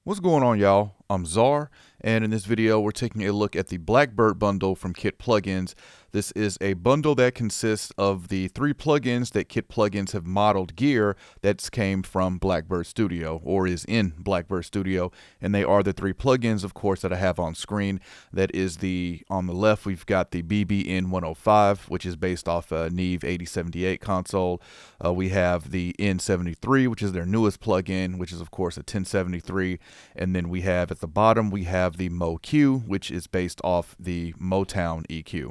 What's going on, y'all? I'm Czar, and in this video we're taking a look at the Blackbird bundle from Kit Plugins. This is a bundle that consists of the 3 plugins that Kit Plugins have modeled gear that came from Blackbird Studio, or is in Blackbird Studio, and they are the 3 plugins, of course, that I have on screen. That is on the left, we've got the N105, which is based off a Neve 8078 console. We have the N73, which is their newest plugin, which is, of course, a 1073, and then we have at the bottom, we have the MOTOWN, which is based off the MOTOWN EQ.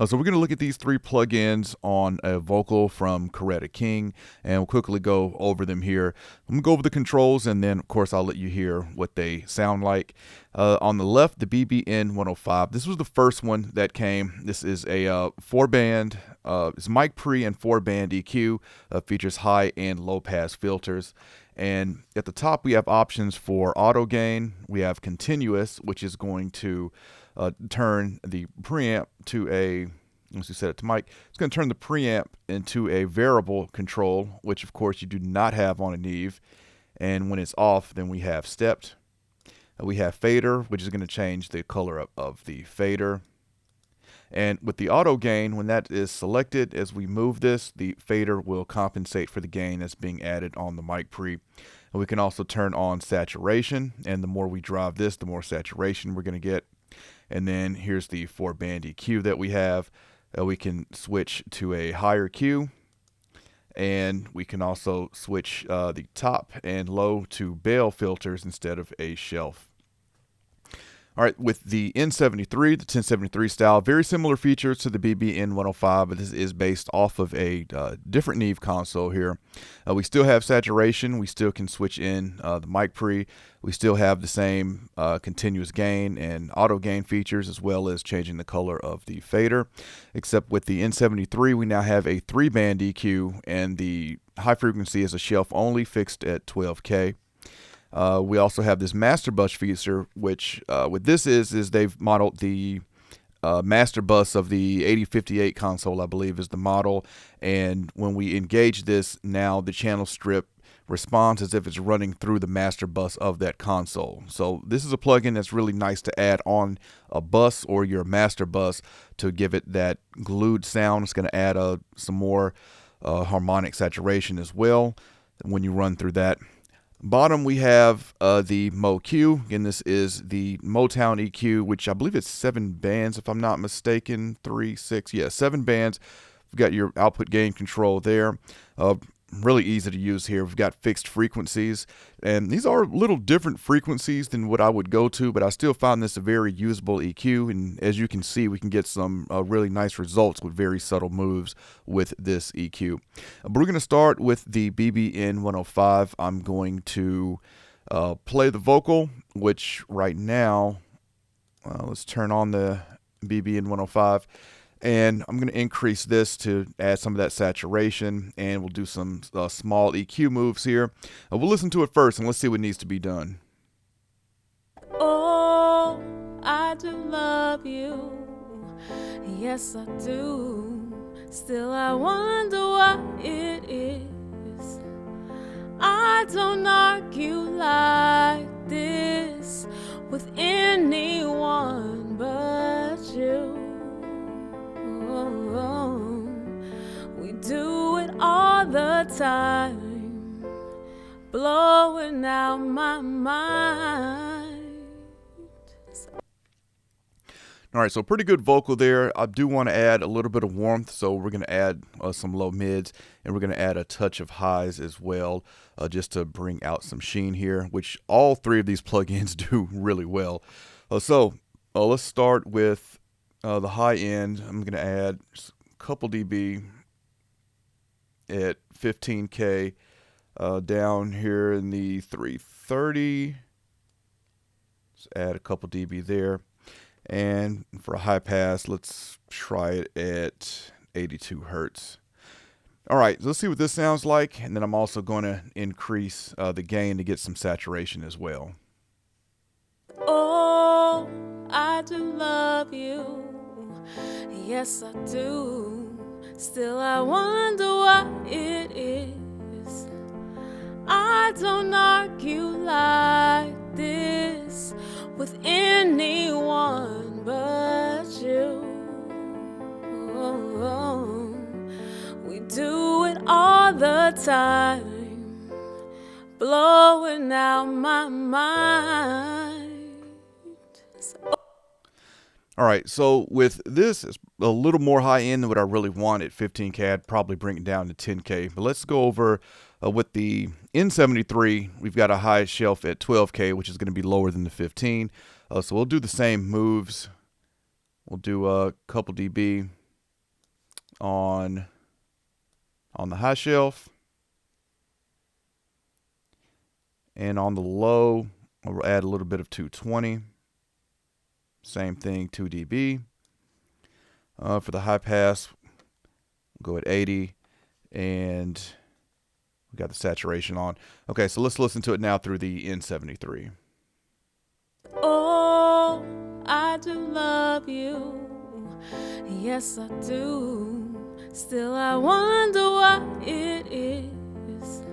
So we're going to look at these 3 plugins on a vocal from Coretta King, and we'll quickly go over them here. I'm going to go over the controls, and then, of course, I'll let you hear what they sound like. On the left, the N105. This was the first one that came. This is a 4-band, it's mic pre and 4-band EQ, features high and low pass filters. And at the top, we have options for auto gain. We have continuous, which is going to turn the preamp to a, once you set it to mic, it's going to turn the preamp into a variable control, which of course you do not have on a Neve. And when it's off, then we have stepped. We have fader, which is going to change the color of the fader. And with the auto gain, when that is selected, as we move this, the fader will compensate for the gain that's being added on the mic pre. And we can also turn on saturation, and the more we drive this, the more saturation we're going to get. And then here's the 4-band EQ that we have. We can switch to a higher Q, and we can also switch the top and low to bell filters instead of a shelf. All right, with the N73, the 1073 style, very similar features to the N105, but this is based off of a different Neve console here. We still have saturation. We still can switch in the mic pre. We still have the same continuous gain and auto gain features, as well as changing the color of the fader. Except with the N73, we now have a 3-band EQ, and the high frequency is a shelf only, fixed at 12K. We also have this master bus feature, which what this is they've modeled the master bus of the 8058 console, I believe is the model. And when we engage this, now the channel strip responds as if it's running through the master bus of that console. So this is a plugin that's really nice to add on a bus or your master bus to give it that glued sound. It's going to add some more harmonic saturation as well when you run through that. Bottom, we have the MOTOWN. Again, this is the MOTOWN EQ, which I believe it's 7 bands, if I'm not mistaken. 3, 6, yeah, 7 bands. We've got your output gain control there. Really easy to use here. We've got fixed frequencies, and these are a little different frequencies than what I would go to, but I still find this a very usable EQ, and as you can see, we can get some really nice results with very subtle moves with this EQ. But we're going to start with the N105. I'm going to play the vocal, which right now, let's turn on the N105. And I'm going to increase this to add some of that saturation, and we'll do some small EQ moves here. We'll listen to it first, and let's see what needs to be done. Oh, I do love you. Yes, I do. Still, I wonder why it is. I don't argue like this with anyone but you. We do it all the time, blowing out my mind. All right, so pretty good vocal there. I do want to add a little bit of warmth, so we're going to add some low mids, and we're going to add a touch of highs as well, just to bring out some sheen here, which all 3 of these plugins do really well. So let's start with the high end. I'm going to add just a couple dB at 15K, down here in the 330. Let's add a couple dB there. And for a high pass, let's try it at 82 Hertz. All right, so let's see what this sounds like. And then I'm also going to increase the gain to get some saturation as well. Oh, I do love you. Yes, I do. Still, I wonder why it is. I don't argue like this. with anyone but you. We do it all the time, blowing out my mind. All right, so with this, it's a little more high end than what I really want at 15K. I'd probably bring it down to 10K. But let's go over with the N73. We've got a high shelf at 12K, which is going to be lower than the 15. So we'll do the same moves. We'll do a couple dB on the high shelf. And on the low, we'll add a little bit of 220. Same thing, 2 dB. For the high pass, we'll go at 80, and we got the saturation on. Okay, so let's listen to it now through the N73. Oh, I do love you, yes I do. Still I wonder why it is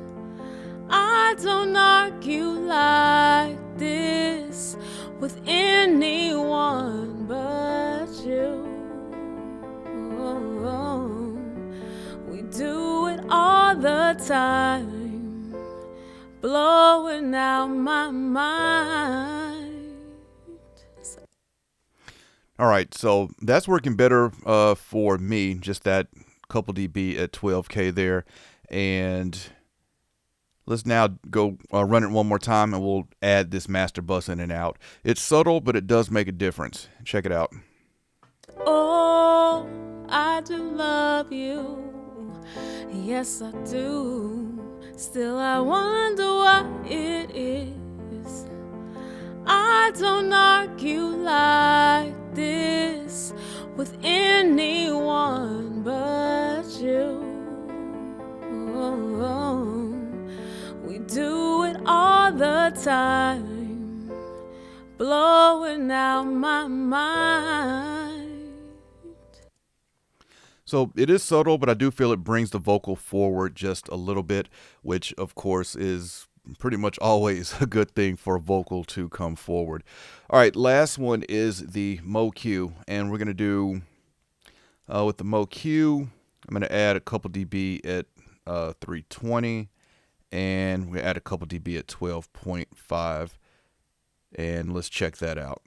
I don't argue like this with anyone but you. We do it all the time, blowing out my mind. All right, so that's working better for me, just that couple dB at 12K there. And let's now go run it one more time, and we'll add this master bus in and out. It's subtle, but it does make a difference. Check it out. Oh, I do love you, yes I do. Still I wonder why it is I don't argue like this with anyone but you. We do it all the time, blowing out my mind. So it is subtle, but I do feel it brings the vocal forward just a little bit, which of course is pretty much always a good thing for a vocal to come forward. All right, last one is the MOTOWN, and we're going to do, with the MOTOWN, I'm going to add a couple dB at 320, and we add a couple dB at 12.5, and let's check that out.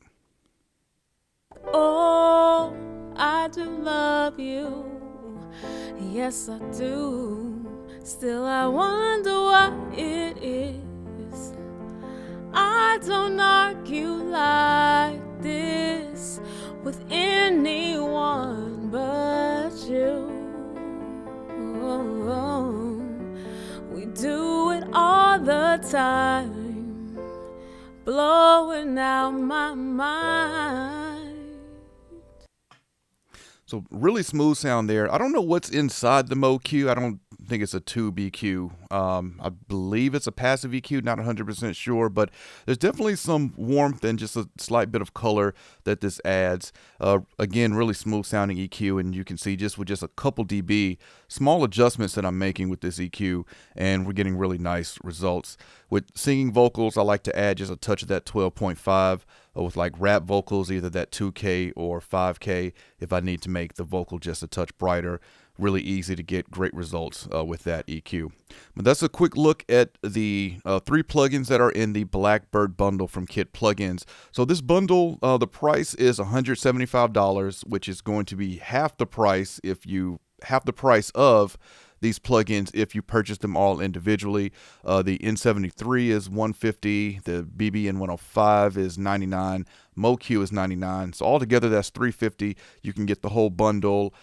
Oh, I do love you, yes I do. Still I wonder why it is I don't argue like this with anyone but you. We do it all the time, blowing out my mind. So really smooth sound there. I don't know what's inside the MOTOWN. I don't think it's a tube EQ. I believe it's a passive EQ, not 100% sure, but there's definitely some warmth and just a slight bit of color that this adds. Again, really smooth sounding EQ, and you can see just with just a couple dB, small adjustments that I'm making with this EQ, and we're getting really nice results. With singing vocals, I like to add just a touch of that 12.5. With like rap vocals, either that 2K or 5K, if I need to make the vocal just a touch brighter. Really easy to get great results with that EQ. But that's a quick look at the 3 plugins that are in the Blackbird bundle from Kit Plugins. So this bundle, the price is $175, which is going to be half the price of these plugins if you purchase them all individually. The N73 is $150, the BBN 105 is $99, MOTOWN is $99. So altogether that's $350. You can get the whole bundle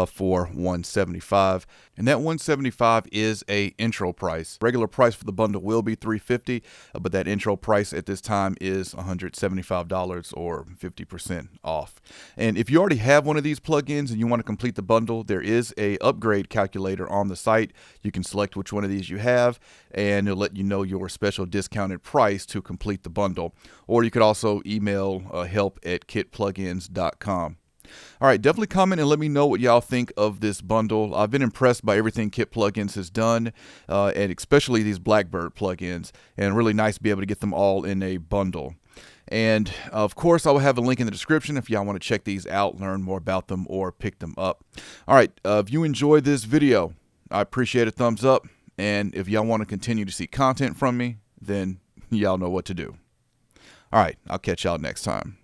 for $175, and that $175 is a intro price. Regular price for the bundle will be $350, but that intro price at this time is $175 or 50% off. And if you already have one of these plugins and you want to complete the bundle, there is a upgrade calculator on the site. You can select which one of these you have, and it'll let you know your special discounted price to complete the bundle. Or you could also email help@kitplugins.com. All right, definitely comment and let me know what y'all think of this bundle. I've been impressed by everything Kit Plugins has done, and especially these Blackbird plugins, and really nice to be able to get them all in a bundle. And of course, I will have a link in the description if y'all want to check these out, learn more about them, or pick them up. All right, if you enjoyed this video, I appreciate a thumbs up. And if y'all want to continue to see content from me, then y'all know what to do. All right, I'll catch y'all next time.